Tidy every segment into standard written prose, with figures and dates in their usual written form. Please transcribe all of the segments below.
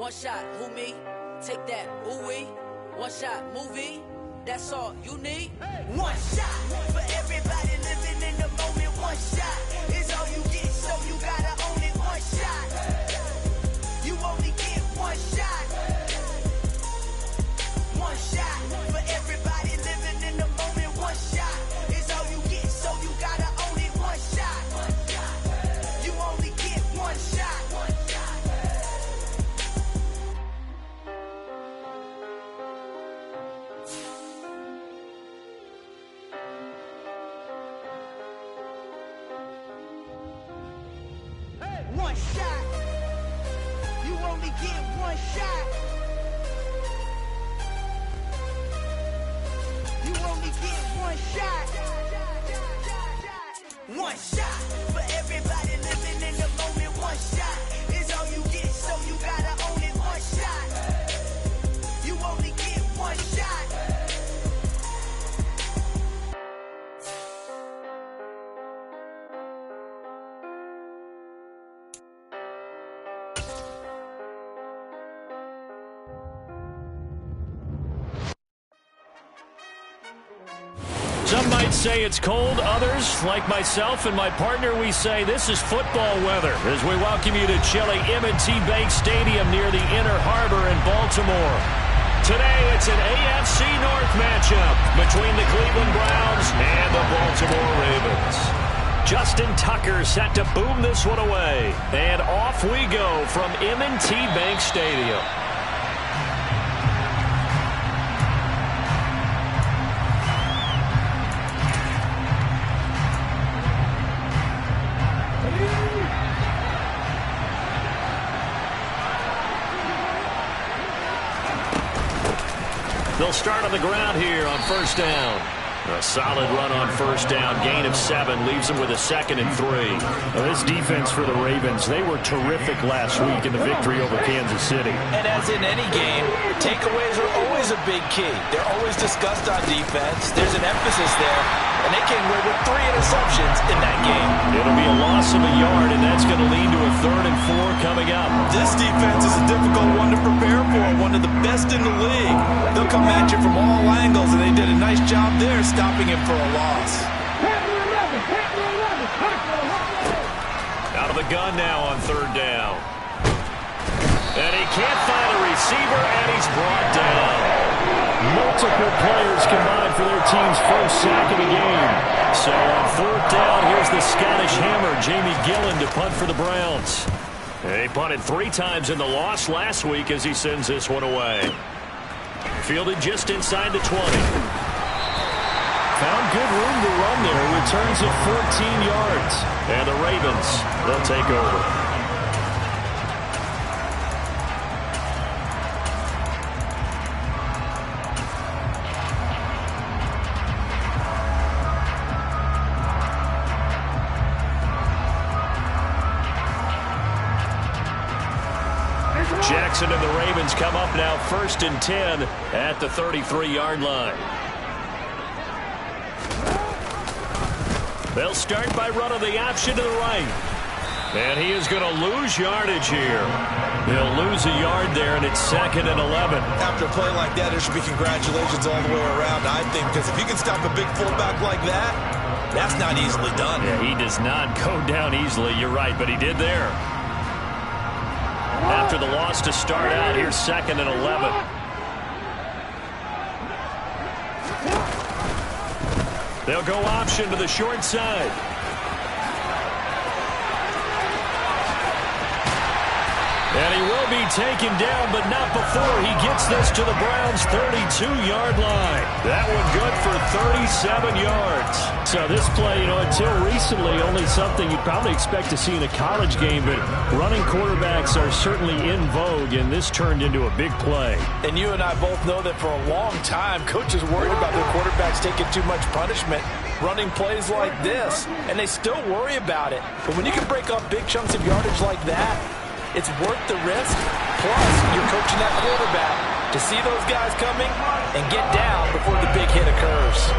One shot, who me? Take that, ooh wee. One shot, movie. That's all you need. One shot for everybody living in the moment. One shot is all you get, so you gotta own it. One shot. You only get one shot. One shot for everybody living in the moment. One shot is all you get, so you gotta own it. One shot. You only get one shot. One shot. You only get one shot. You only get one shot. One shot for everybody living in the moment. One shot is all you get, so you gotta own it. One shot. You only get one shot. Some might say it's cold. Others, like myself and my partner, we say this is football weather as we welcome you to chilly M&T Bank Stadium near the Inner Harbor in Baltimore. Today, it's an AFC North matchup between the Cleveland Browns and the Baltimore Ravens. Justin Tucker set to boom this one away. And off we go from M&T Bank Stadium. They'll start on the ground here on first down. A solid run on first down. Gain of 7 leaves them with a 2nd and 3. Now, this defense for the Ravens, they were terrific last week in the victory over Kansas City. And as in any game, takeaways are always a big key. They're always discussed on defense. There's an emphasis there, and they came away with 3 interceptions in that game. It'll be a loss of a yard, and that's going to lead to a 3rd and 4 coming up. This defense is a difficult one to prepare for, one of the best in the league. They'll come at you from all angles, and they did a nice job there stopping him for a loss. Out of the gun now on 3rd down. And he can't find a receiver, and he's brought down. Multiple players combined for their team's first sack of the game. So on 4th down, here's the Scottish Hammer, Jamie Gillen, to punt for the Browns. He punted 3 times in the loss last week as he sends this one away. Fielded just inside the 20. Found good room to run there. Returns it 14 yards. And the Ravens, they'll take over. Jackson and the Ravens come up now 1st and 10 at the 33-yard line. They'll start by running the option to the right. And he is going to lose yardage here. He'll lose a yard there, and it's 2nd and 11. After a play like that, there should be congratulations all the way around, I think, because if you can stop a big fullback like that, that's not easily done. Yeah, he does not go down easily, you're right, but he did there. After the loss to start out, here's 2nd and 11. They'll go option to the short side. And he will be taken down, but not before he gets this to the Browns' 32-yard line. That one good for 37 yards. So this play, until recently, only something you'd probably expect to see in a college game, but running quarterbacks are certainly in vogue, and this turned into a big play. And you and I both know that for a long time, coaches worried about their quarterbacks taking too much punishment, running plays like this, and they still worry about it. But when you can break up big chunks of yardage like that, it's worth the risk. Plus, you're coaching that quarterback to see those guys coming and get down before the big hit occurs.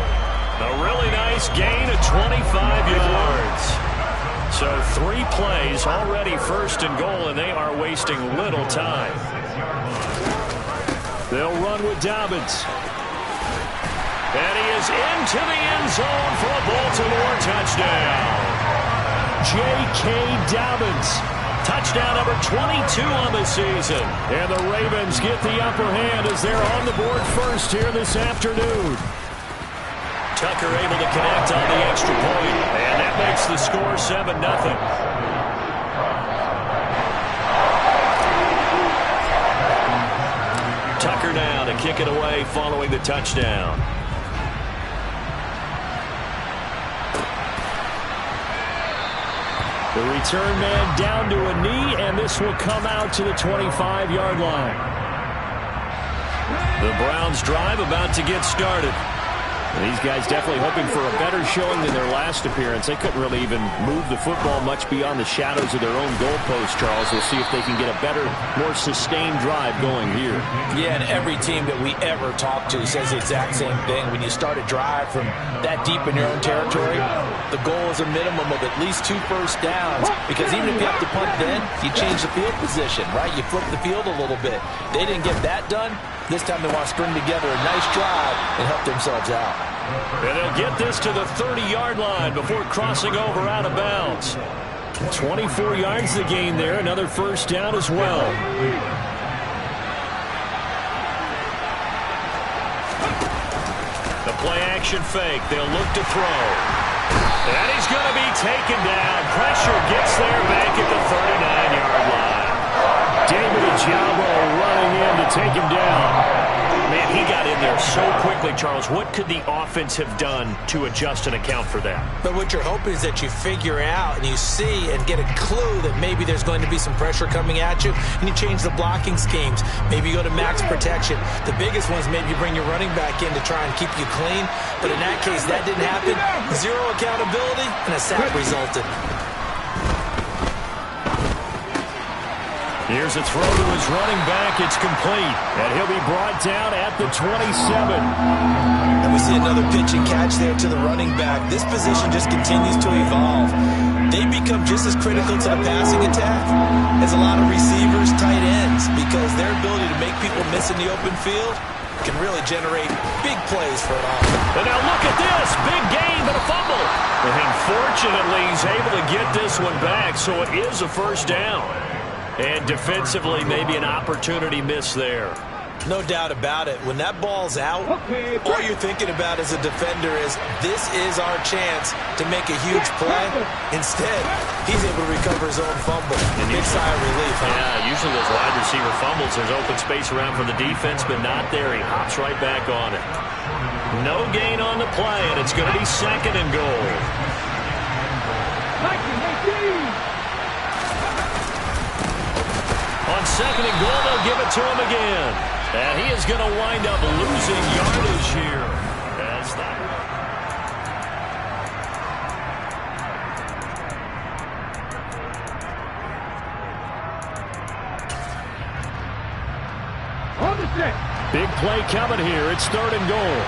A really nice gain of 25 yards. So 3 plays, already first and goal, and they are wasting little time. They'll run with Dobbins. And he is into the end zone for a Baltimore touchdown. J.K. Dobbins. Touchdown number 22 on the season. And the Ravens get the upper hand as they're on the board first here this afternoon. Tucker able to connect on the extra point. And that makes the score 7-0. Tucker now to kick it away following the touchdown. The return man down to a knee, and this will come out to the 25-yard line. The Browns drive about to get started. And these guys definitely hoping for a better showing than their last appearance. They couldn't really even move the football much beyond the shadows of their own goalpost, Charles. We'll see if they can get a better, more sustained drive going here. Yeah, and every team that we ever talk to says the exact same thing. When you start a drive from that deep in your own territory, the goal is a minimum of at least 2 first downs, because even if you have to punt then, you change the field position, right? You flip the field a little bit. They didn't get that done. This time they want to string together a nice drive and help themselves out. And they'll get this to the 30-yard line before crossing over out of bounds. 24 yards the gain there. Another first down as well. The play-action fake. They'll look to throw. And he's going to be taken down. Pressure gets there back at the 39-yard line. David Ojabo running in to take him down. Man, he got in there so quickly, Charles. What could the offense have done to adjust and account for that? But what you're hoping is that you figure out and you see and get a clue that maybe there's going to be some pressure coming at you, and you change the blocking schemes. Maybe you go to max protection. The biggest one is maybe you bring your running back in to try and keep you clean. But in that case, that didn't happen. Zero accountability, and a sack resulted. Here's a throw to his running back. It's complete. And he'll be brought down at the 27. And we see another pitch and catch there to the running back. This position just continues to evolve. They become just as critical to the passing attack as a lot of receivers, tight ends, because their ability to make people miss in the open field can really generate big plays for an offense. And now look at this. Big gain, but a fumble. And fortunately, he's able to get this one back, so it is a first down. And defensively, maybe an opportunity miss there. No doubt about it. When that ball's out, all you're thinking about as a defender is, this is our chance to make a huge play. Instead, he's able to recover his own fumble. And big sigh of relief. Yeah, usually those wide receiver fumbles, there's open space around for the defense, but not there. He hops right back on it. No gain on the play, and it's going to be second and goal. On second and goal, they'll give it to him again. And he is going to wind up losing yardage here. As that. Big play coming here. It's third and goal.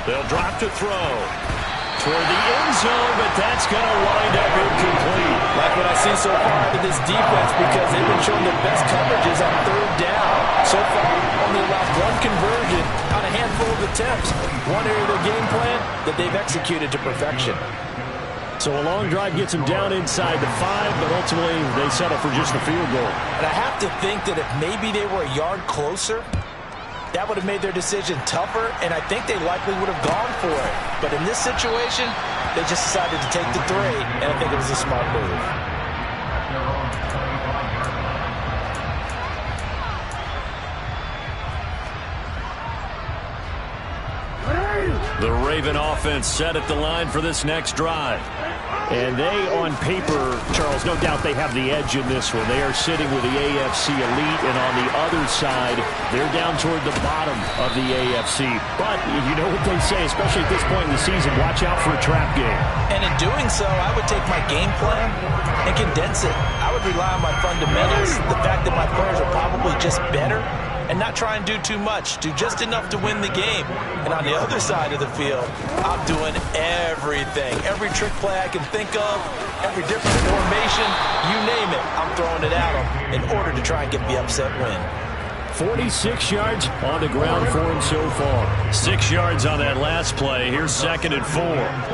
They'll drop to throw. Toward the end zone, but that's going to wind up incomplete. Like what I see so far out of this defense, because they've been showing their best coverages on third down. So far, only allowed one conversion on a handful of attempts. One area of their game plan that they've executed to perfection. So a long drive gets them down inside the 5, but ultimately they settle for just the field goal. And I have to think that if maybe they were a yard closer, that would have made their decision tougher, and I think they likely would have gone for it. But in this situation, they just decided to take the 3, and I think it was a smart move. The Raven offense set at the line for this next drive. And they, on paper, Charles, no doubt they have the edge in this one. They are sitting with the AFC elite, and on the other side, they're down toward the bottom of the AFC. But you know what they say, especially at this point in the season, watch out for a trap game. And in doing so, I would take my game plan and condense it. I would rely on my fundamentals, the fact that my players are probably just better, and not try and do too much. Do just enough to win the game. And on the other side of the field, I'm doing everything. Every trick play I can think of, every different formation, you name it, I'm throwing it at them in order to try and get the upset win. 46 yards on the ground for him so far. 6 yards on that last play. Here's 2nd and 4.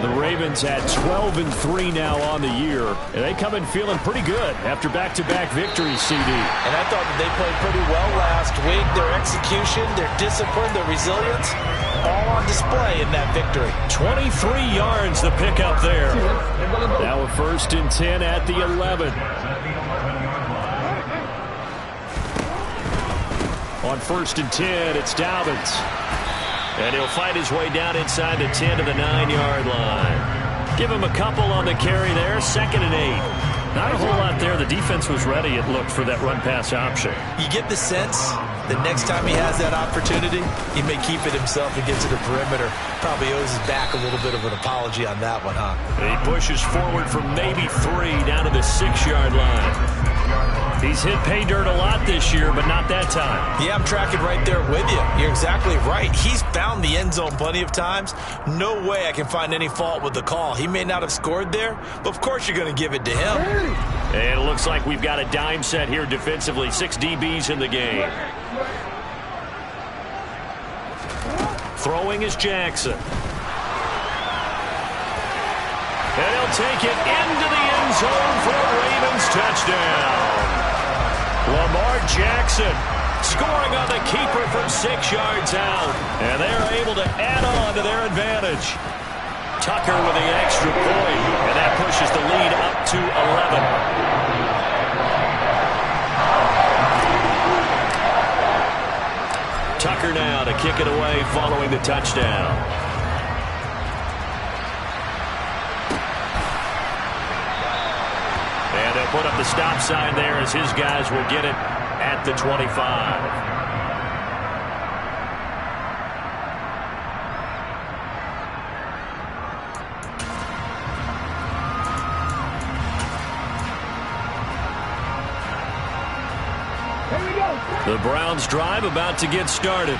The Ravens at 12-3 now on the year. And they come in feeling pretty good after back-to-back victories, CD. And I thought that they played pretty well last week. Their execution, their discipline, their resilience, all on display in that victory. 23 yards the pickup there. Now a 1st and 10 at the 11. On 1st and 10, it's Dobbins. And he'll fight his way down inside the 10 to the 9-yard line. Give him a couple on the carry there. 2nd and 8. Not a whole lot there. The defense was ready, it looked, for that run-pass option. You get the sense that next time he has that opportunity, he may keep it himself and get to the perimeter. Probably owes his back a little bit of an apology on that one, huh? And he pushes forward from maybe 3 down to the 6-yard line. He's hit pay dirt a lot this year, but not that time. Yeah, I'm tracking right there with you. You're exactly right. He's found the end zone plenty of times. No way I can find any fault with the call. He may not have scored there, but of course you're going to give it to him. And it looks like we've got a dime set here defensively. 6 DBs in the game. Throwing is Jackson. And he'll take it into the end zone for a Ravens touchdown. Lamar Jackson scoring on the keeper from 6 yards out. And they're able to add on to their advantage. Tucker with the extra point. And that pushes the lead up to 11. Tucker now to kick it away following the touchdown. And they'll put up the stop sign there as his guys will get it at the 25. The Browns drive about to get started.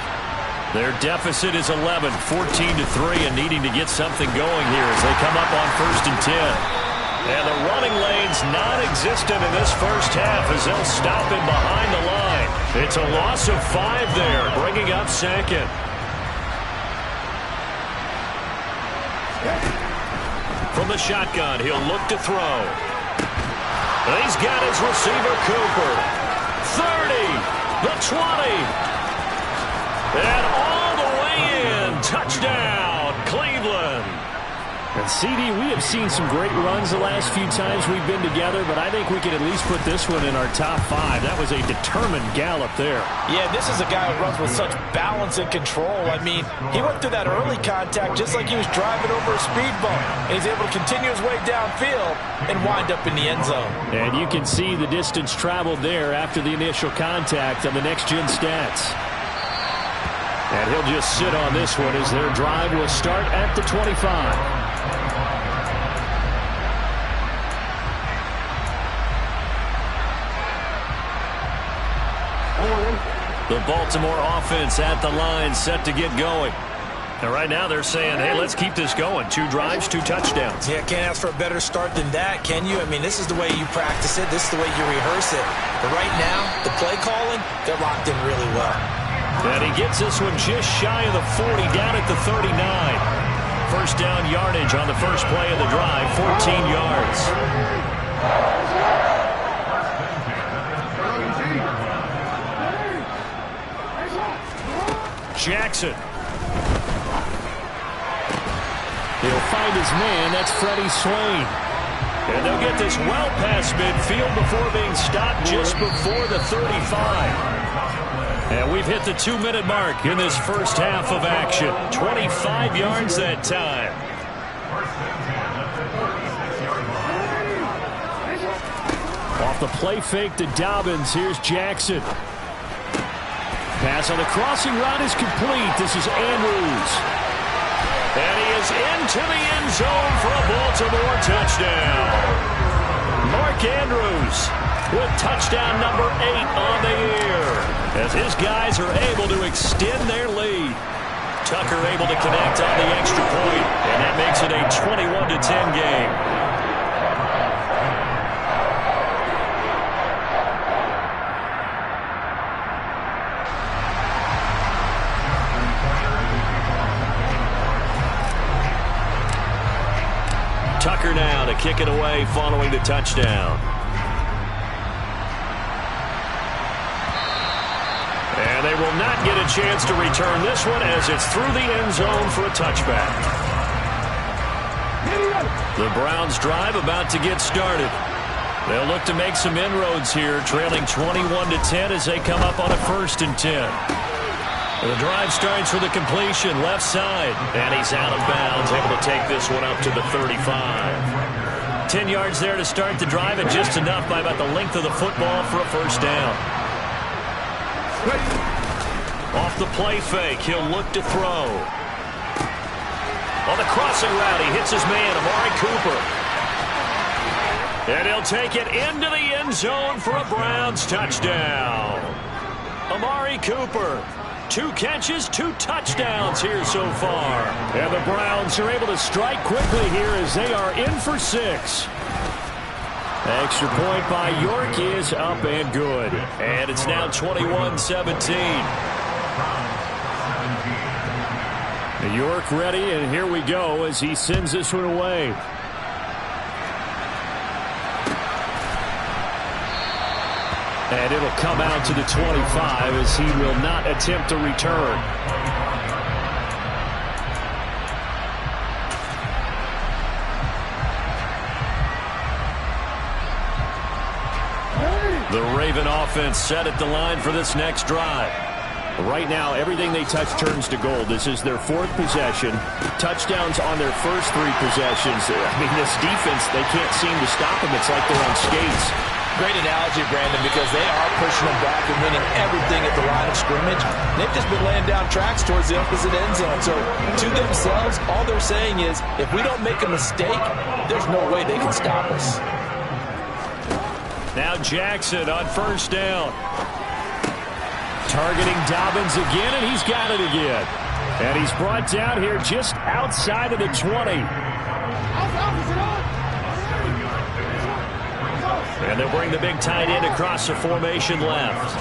Their deficit is 11, 14-3, and needing to get something going here as they come up on 1st and 10. And the running lane's non-existent in this first half as they'll stop him behind the line. It's a loss of 5 there, bringing up 2nd. From the shotgun, he'll look to throw. And he's got his receiver, Cooper. 30, the 20. And all the way in. Touchdown, Cleveland. And CD, we have seen some great runs the last few times we've been together, but I think we can at least put this one in our top 5. That was a determined gallop there. Yeah, this is a guy who runs with such balance and control. I mean, he went through that early contact just like he was driving over a speed bump. And he's able to continue his way downfield and wind up in the end zone. And you can see the distance traveled there after the initial contact on the next-gen stats. And he'll just sit on this one as their drive will start at the 25. The Baltimore offense at the line, set to get going. And right now they're saying, hey, let's keep this going. 2 drives, 2 touchdowns. Yeah, can't ask for a better start than that, can you? I mean, this is the way you practice it. This is the way you rehearse it. But right now, the play calling, they're locked in really well. And he gets this one just shy of the 40, down at the 39. First down yardage on the first play of the drive, 14 yards. Jackson. He'll find his man. That's Freddie Swain. And they'll get this well past midfield before being stopped just before the 35. And we've hit the 2-minute mark in this first half of action. 25 yards that time. Off the play fake to Dobbins. Here's Jackson. Pass on the crossing route is complete. This is Andrews. And he is into the end zone for a Baltimore touchdown. Mark Andrews with touchdown number 8 on the year, as his guys are able to extend their lead. Tucker able to connect on the extra point, and that makes it a 21-10 game. Tucker now to kick it away following the touchdown. And they will not get a chance to return this one as it's through the end zone for a touchback. The Browns drive about to get started. They'll look to make some inroads here, trailing 21-10 as they come up on a 1st and 10. The drive starts with a completion left side, and he's out of bounds, able to take this one up to the 35. 10 yards there to start the drive, and just enough by about the length of the football for a 1st down. Off the play fake, he'll look to throw. On the crossing route, he hits his man, Amari Cooper. And he'll take it into the end zone for a Browns touchdown. Amari Cooper. 2 catches, 2 touchdowns here so far. And the Browns are able to strike quickly here as they are in for 6. Extra point by York is up and good. And it's now 21-17. York ready, and here we go as he sends this one away. And it'll come out to the 25 as he will not attempt to return. The Raven offense set at the line for this next drive. Right now, everything they touch turns to gold. This is their 4th possession. Touchdowns on their first 3 possessions. I mean, this defense, they can't seem to stop them. It's like they're on skates. Great analogy, Brandon, because they are pushing them back and winning everything at the line of scrimmage. They've just been laying down tracks towards the opposite end zone. So to themselves, all they're saying is, if we don't make a mistake, there's no way they can stop us. Now Jackson on 1st down. Targeting Dobbins again, and he's got it again. And he's brought down here just outside of the 20. And they'll bring the big tight end across the formation left.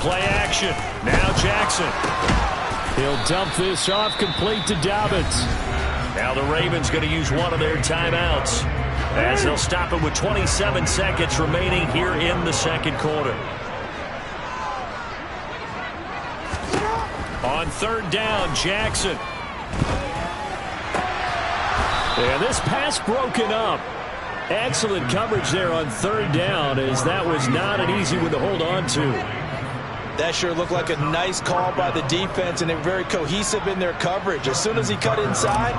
Play action. Now Jackson. He'll dump this off complete to Dobbins. Now the Ravens going to use one of their timeouts as they'll stop it with 27 seconds remaining here in the 2nd quarter. On 3rd down, Jackson. And this pass broken up. Excellent coverage there on 3rd down, as that was not an easy one to hold on to. That sure looked like a nice call by the defense, and they're very cohesive in their coverage. As soon as he cut inside,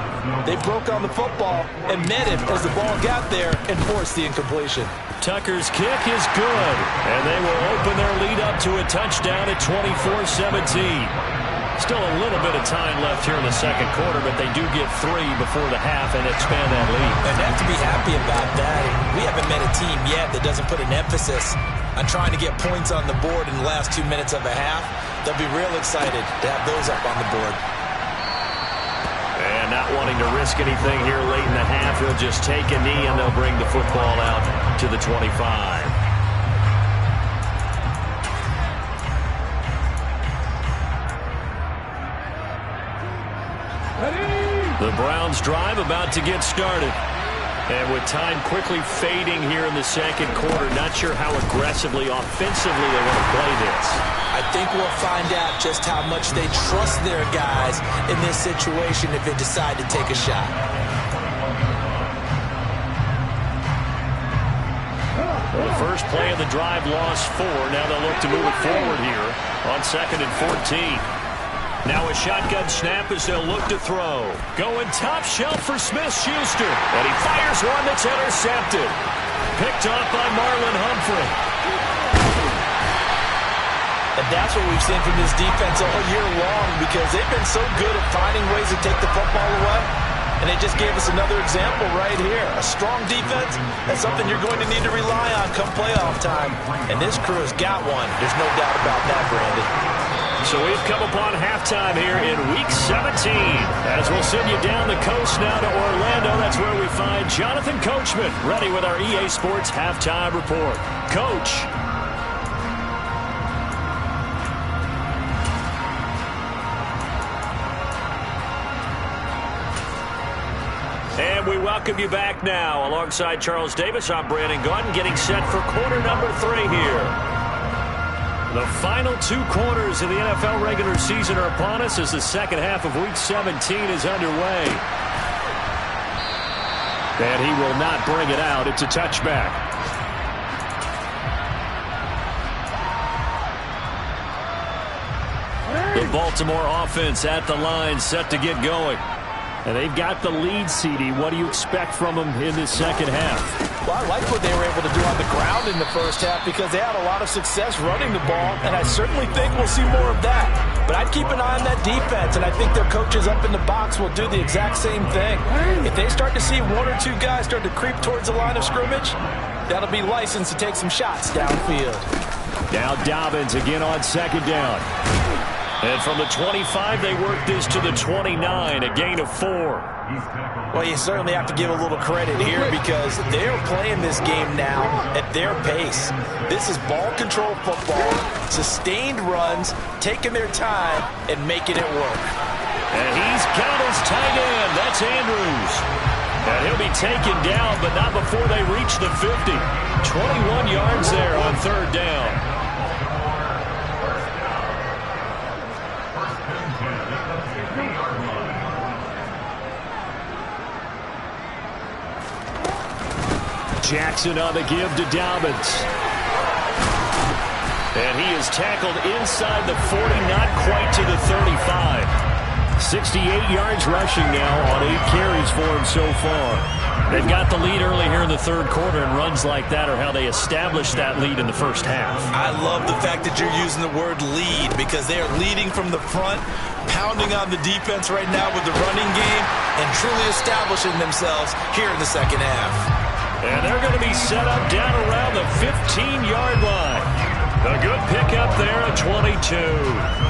they broke on the football and met him as the ball got there and forced the incompletion. Tucker's kick is good, and they will open their lead up to a touchdown at 24-17. Still a little bit of time left here in the 2nd quarter, but they do get 3 before the half and expand that lead. And they have to be happy about that. We haven't met a team yet that doesn't put an emphasis on trying to get points on the board in the last 2 minutes of a half. They'll be real excited to have those up on the board. And not wanting to risk anything here late in the half, he'll just take a knee and they'll bring the football out to the 25. The Browns drive about to get started. And with time quickly fading here in the 2nd quarter, not sure how aggressively, offensively they want to play this. I think we'll find out just how much they trust their guys in this situation if they decide to take a shot. Well, the first play of the drive lost 4. Now they'll look to move it forward here on 2nd and 14. Now a shotgun snap as they'll look to throw. Going top shelf for Smith-Schuster. And he fires one that's intercepted. Picked off by Marlon Humphrey. And that's what we've seen from this defense all year long, because they've been so good at finding ways to take the football away. And they just gave us another example right here. A strong defense, that's something you're going to need to rely on come playoff time. And this crew has got one. There's no doubt about that, Brandon. So we've come upon halftime here in Week 17. As we'll send you down the coast now to Orlando, that's where we find Jonathan Coachman, ready with our EA Sports Halftime Report. Coach. And we welcome you back now. Alongside Charles Davis, I'm Brandon Gaudin, getting set for quarter number 3 here. The final 2 quarters of the NFL regular season are upon us as the second half of Week 17 is underway. And he will not bring it out. It's a touchback. The Baltimore offense at the line, set to get going. And they've got the lead, CD. What do you expect from them in this second half? Well, I like what they were able to do on the ground in the first half because they had a lot of success running the ball, and I certainly think we'll see more of that. But I'd keep an eye on that defense, and I think their coaches up in the box will do the exact same thing. If they start to see 1 or 2 guys start to creep towards the line of scrimmage, that'll be licensed to take some shots downfield. Now Dobbins again on second down. And from the 25, they work this to the 29, a gain of 4. Well, you certainly have to give a little credit here because they're playing this game now at their pace. This is ball control football, sustained runs, taking their time, and making it work. And he's got his tight end. That's Andrews. And he'll be taken down, but not before they reach the 50. 21 yards there on third down. Jackson on the give to Dobbins. And he is tackled inside the 40, not quite to the 35. 68 yards rushing now on 8 carries for him so far. They've got the lead early here in the third quarter, and runs like that are how they established that lead in the first half. I love the fact that you're using the word lead because they are leading from the front, pounding on the defense right now with the running game, and truly establishing themselves here in the second half. And they're going to be set up down around the 15-yard line. A good pickup there at 22.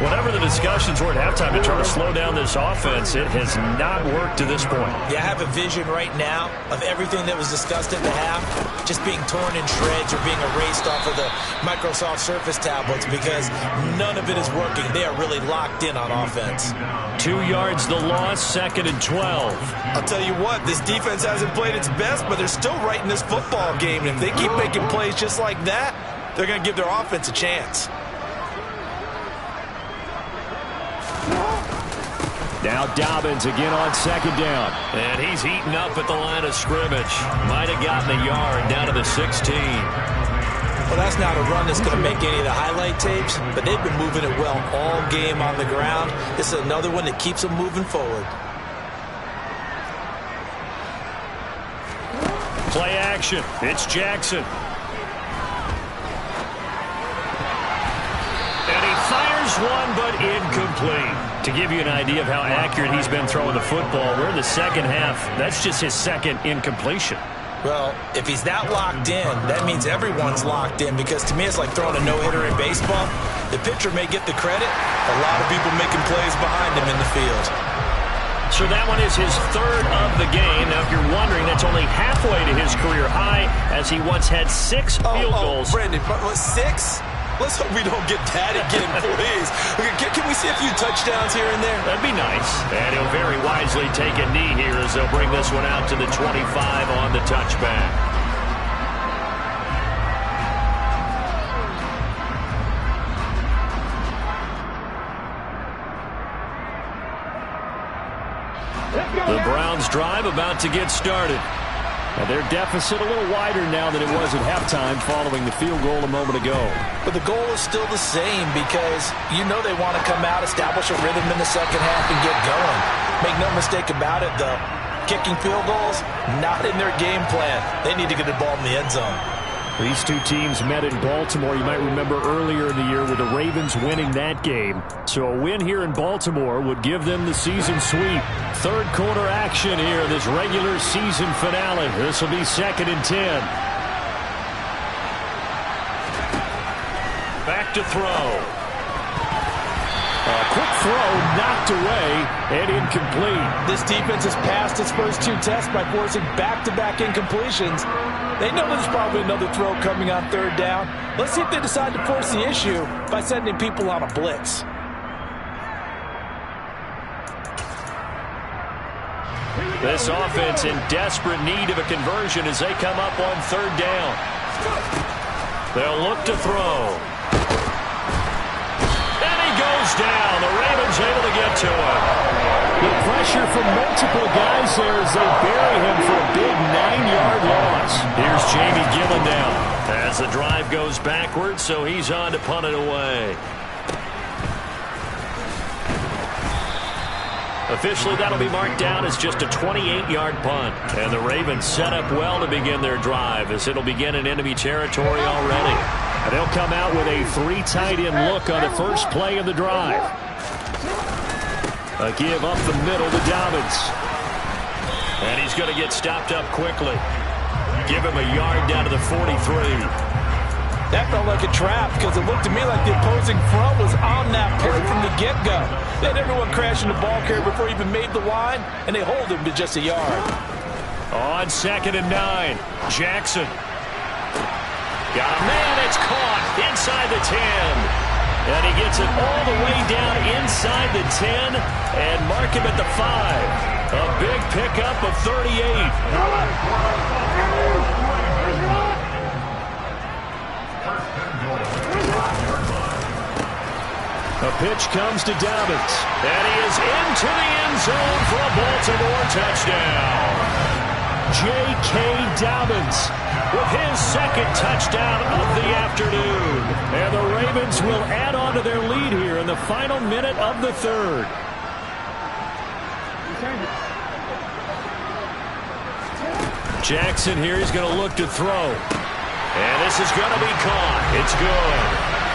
Whatever the discussions were at halftime to try to slow down this offense, it has not worked to this point. Yeah, I have a vision right now of everything that was discussed at the half just being torn in shreds or being erased off of the Microsoft Surface tablets because none of it is working. They are really locked in on offense. 2 yards the loss, 2nd and 12. I'll tell you what, this defense hasn't played its best, but they're still right in this football game. And if they keep making plays just like that, they're going to give their offense a chance. Now Dobbins again on second down. And he's heating up at the line of scrimmage. Might have gotten a yard down to the 16. Well, that's not a run that's going to make any of the highlight tapes, but they've been moving it well all game on the ground. This is another one that keeps them moving forward. Play action. It's Jackson. And he fires one, but incomplete. To give you an idea of how accurate he's been throwing the football, we're in the second half. That's just his second incompletion. Well, if he's that locked in, that means everyone's locked in because to me it's like throwing a no-hitter in baseball. The pitcher may get the credit. A lot of people making plays behind him in the field. So that one is his third of the game. Now, if you're wondering, that's only halfway to his career high as he once had 6 field goals. Brandon, but 6? Let's hope we don't get that again, please. Can we see a few touchdowns here and there? That'd be nice. And he'll very wisely take a knee here as they'll bring this one out to the 25 on the touchback. The Browns drive about to get started. And their deficit a little wider now than it was at halftime following the field goal a moment ago. But the goal is still the same because you know they want to come out, establish a rhythm in the second half, and get going. Make no mistake about it, though. Kicking field goals, not in their game plan. They need to get the ball in the end zone. These two teams met in Baltimore. You might remember earlier in the year with the Ravens winning that game. So a win here in Baltimore would give them the season sweep. Third quarter action here, this regular season finale. This will be 2nd and 10. Back to throw. A quick throw knocked away and incomplete. This defense has passed its first 2 tests by forcing back-to-back incompletions. They know there's probably another throw coming on 3rd down. Let's see if they decide to force the issue by sending people on a blitz. This offense in desperate need of a conversion as they come up on 3rd down. They'll look to throw. Down. The Ravens able to get to him. The pressure from multiple guys there as they bury him for a big 9-yard loss. Here's Jamie Gillendown as the drive goes backwards, so he's on to punt it away. Officially, that'll be marked down as just a 28-yard punt. And the Ravens set up well to begin their drive as it'll begin in enemy territory already. And they'll come out with a 3 tight end look on the first play of the drive. A give up the middle to Dobbins. And he's going to get stopped up quickly. Give him a yard down to the 43. That felt like a trap because it looked to me like the opposing front was on that play from the get-go. They had everyone crashing the ball carrier before he even made the line, and they hold him to just a yard. On 2nd and 9, Jackson. Got a man, it's caught inside the 10. And he gets it all the way down inside the 10 and mark him at the 5. A big pickup of 38. A pitch comes to Dobbins. And he is into the end zone for a Baltimore touchdown. J.K. Dobbins with his 2nd touchdown of the afternoon. And the Ravens will add on to their lead here in the final minute of the 3rd. Jackson here is going to look to throw. And this is going to be caught. It's good.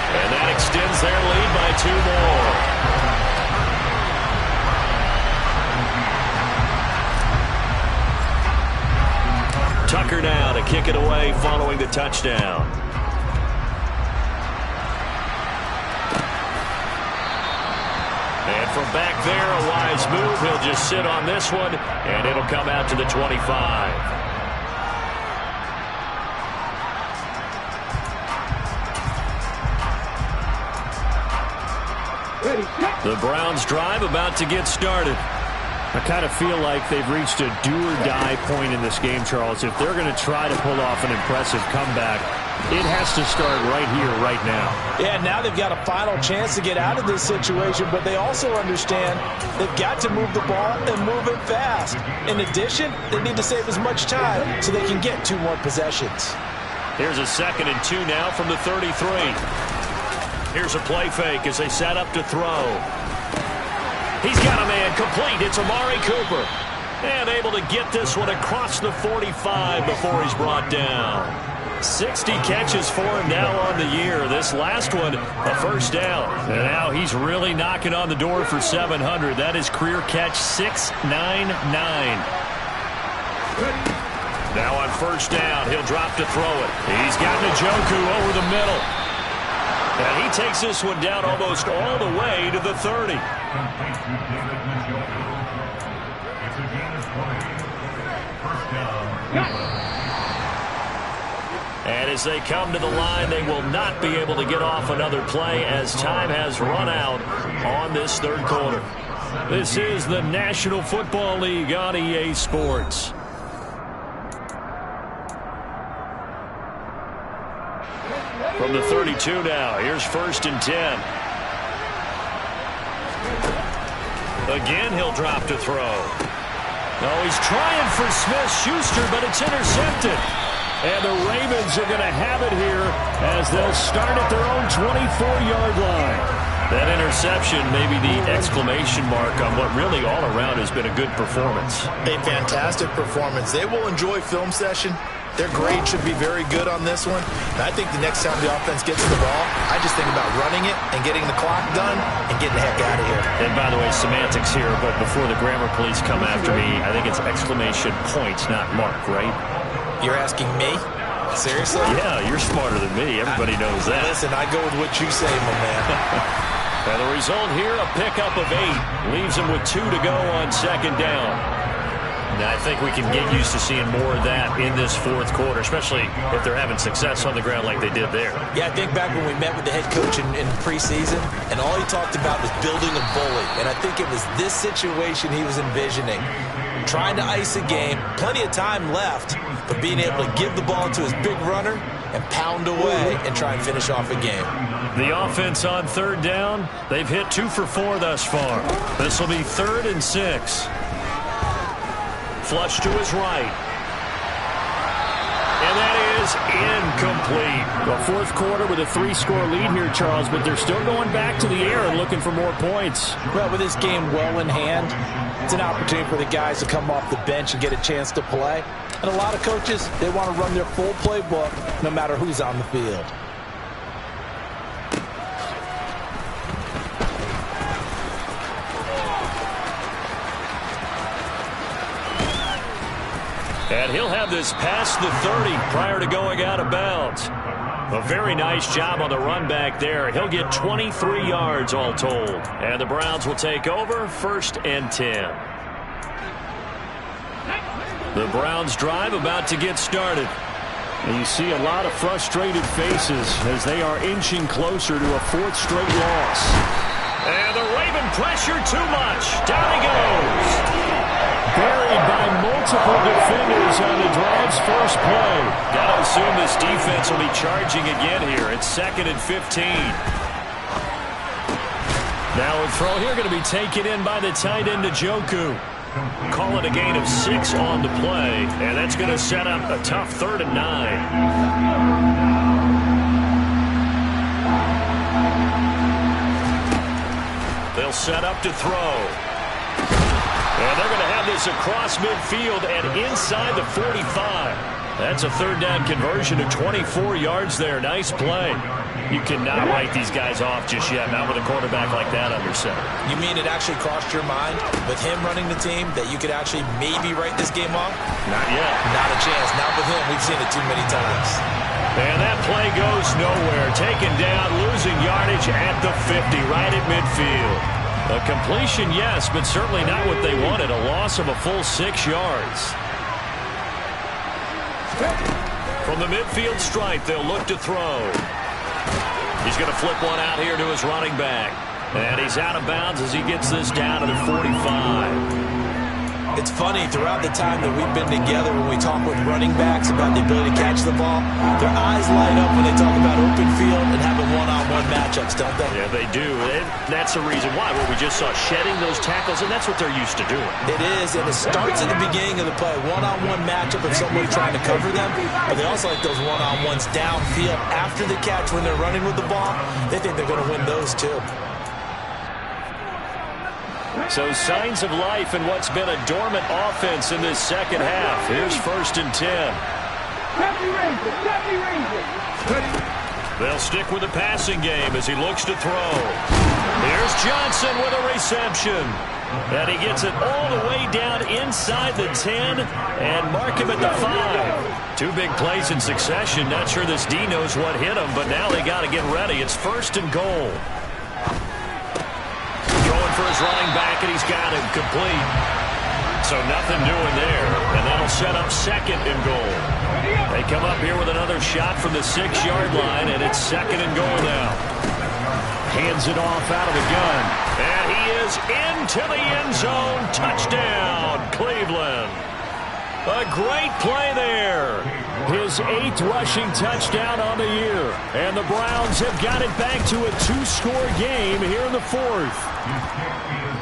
And that extends their lead by 2 more. Tucker now to kick it away following the touchdown. And from back there, a wise move. He'll just sit on this one, and it'll come out to the 25. The Browns drive about to get started. I kind of feel like they've reached a do-or-die point in this game, Charles. If they're going to try to pull off an impressive comeback, it has to start right here, right now. Yeah, now they've got a final chance to get out of this situation, but they also understand they've got to move the ball and move it fast. In addition, they need to save as much time so they can get 2 more possessions. Here's a 2nd and 2 now from the 33. Here's a play fake as they set up to throw. He's got a man complete. It's Amari Cooper. And able to get this one across the 45 before he's brought down. 60 catches for him now on the year. This last one, a 1st down. And now he's really knocking on the door for 700. That is career catch 699. Now on 1st down, he'll drop to throw it. He's got Njoku over the middle. And he takes this one down almost all the way to the 30. And as they come to the line, they will not be able to get off another play as time has run out on this 3rd quarter. This is the National Football League on EA Sports. From the 32 now, here's 1st and 10. Again, he'll drop to throw. Oh, he's trying for Smith-Schuster, but it's intercepted. And the Ravens are going to have it here as they'll start at their own 24-yard line. That interception may be the exclamation mark on what really all around has been a good performance. A fantastic performance. They will enjoy film session. Their grade should be very good on this one. And I think the next time the offense gets the ball, I just think about running it and getting the clock done and getting the heck out of here. And by the way, semantics here, but before the grammar police come after me, I think it's exclamation point, not mark, right? You're asking me? Seriously? Yeah, you're smarter than me. Everybody knows that. Listen, I go with what you say, my man. And the result here, a pickup of 8. Leaves them with 2 to go on second down. And I think we can get used to seeing more of that in this fourth quarter, especially if they're having success on the ground like they did there. Yeah, I think back when we met with the head coach in preseason, and all he talked about was building a bully. And I think it was this situation he was envisioning. Trying to ice a game, plenty of time left, but being able to give the ball to his big runner and pound away and try and finish off a game. The offense on third down, they've hit 2 for 4 thus far. This will be 3rd and 6. Flush to his right. And that is incomplete. Well, fourth quarter with a 3-score lead here, Charles, but they're still going back to the air and looking for more points. Well, with this game well in hand, it's an opportunity for the guys to come off the bench and get a chance to play. And a lot of coaches, they want to run their full playbook no matter who's on the field. And he'll have this past the 30 prior to going out of bounds. A very nice job on the run back there. He'll get 23 yards all told. And the Browns will take over 1st and 10. The Browns drive about to get started. And you see a lot of frustrated faces as they are inching closer to a 4th straight loss. And the Raven pressure too much. Down he goes. Buried by multiple defenders on the drive's first play. Got to assume this defense will be charging again here. It's 2nd and 15. Now a throw here going to be taken in by the tight end Njoku. Call it a gain of 6 on the play, and that's going to set up a tough 3rd and 9. They'll set up to throw. And they're going to have this across midfield and inside the 45. That's a 3rd down conversion of 24 yards there. Nice play. You cannot write these guys off just yet, not with a quarterback like that under center. You mean it actually crossed your mind with him running the team that you could actually maybe write this game off? Not yet. Not a chance. Not with him. We've seen it too many times. And that play goes nowhere. Taken down, losing yardage at the 50, right at midfield. A completion, yes, but certainly not what they wanted. A loss of a full 6 yards. From the midfield stripe, they'll look to throw. He's going to flip one out here to his running back. And he's out of bounds as he gets this down to the 45. It's funny, throughout the time that we've been together, when we talk with running backs about the ability to catch the ball, their eyes light up when they talk about open field and having one-on-one matchups, don't they? Yeah, they do. And that's the reason why. What we just saw, shedding those tackles, and that's what they're used to doing. It is, and it starts at the beginning of the play. One-on-one matchup of someone trying to cover them, but they also like those one-on-ones downfield after the catch when they're running with the ball. They think they're going to win those, too. So signs of life in what's been a dormant offense in this second half. Here's 1st and 10. They'll stick with the passing game as he looks to throw. Here's Johnson with a reception. And he gets it all the way down inside the 10 and mark him at the 5. 2 big plays in succession. Not sure this D knows what hit him, but now they got to get ready. It's 1st and goal. For his running back, and he's got him complete. So nothing doing there, and that'll set up 2nd and goal. They come up here with another shot from the 6-yard line, and it's 2nd and goal now. Hands it off out of the gun. And he is into the end zone. Touchdown, Cleveland. A great play there. His 8th rushing touchdown on the year. And the Browns have got it back to a 2-score game here in the 4th.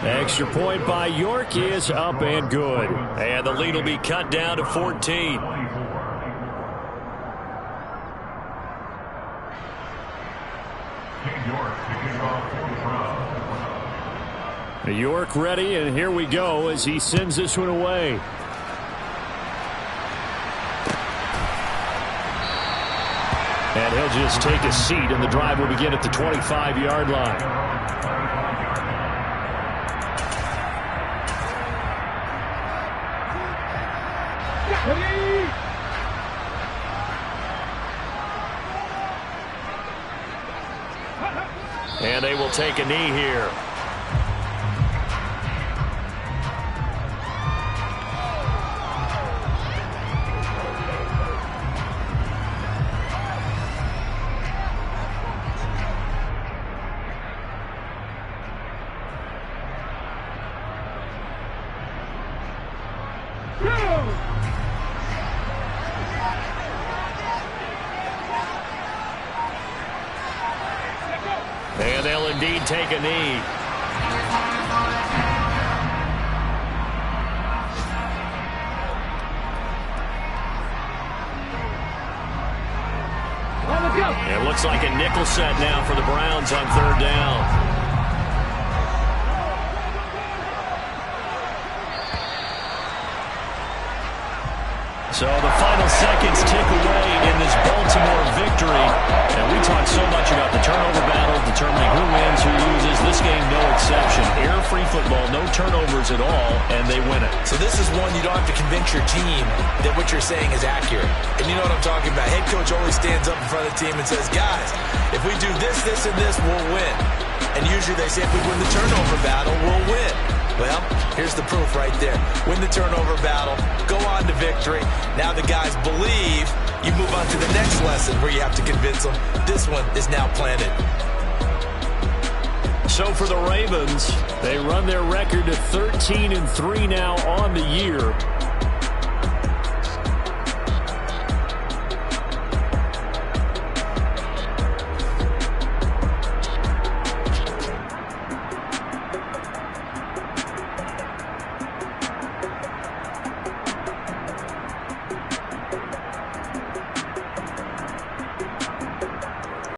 Extra point by York is up and good. And the lead will be cut down to 14. York ready, and here we go as he sends this one away. And he'll just take a seat, and the drive will begin at the 25-yard line. And they will take a knee here. And they'll indeed take a knee. It looks like a nickel set now for the Browns on third down. So the final seconds tick away in this Baltimore victory. And we talk so much about the turnover battle, determining who wins, who loses. This game, no exception. Error-free football, no turnovers at all, and they win it. So this is one you don't have to convince your team that what you're saying is accurate. And you know what I'm talking about. Head coach always stands up in front of the team and says, guys, if we do this, this, and this, we'll win. And usually they say if we win the turnover battle, we'll win. Well, here's the proof right there. Win the turnover battle, go on to victory. Now the guys believe. You move on to the next lesson where you have to convince them. This one is now planted. So for the Ravens, they run their record to 13-3 now on the year.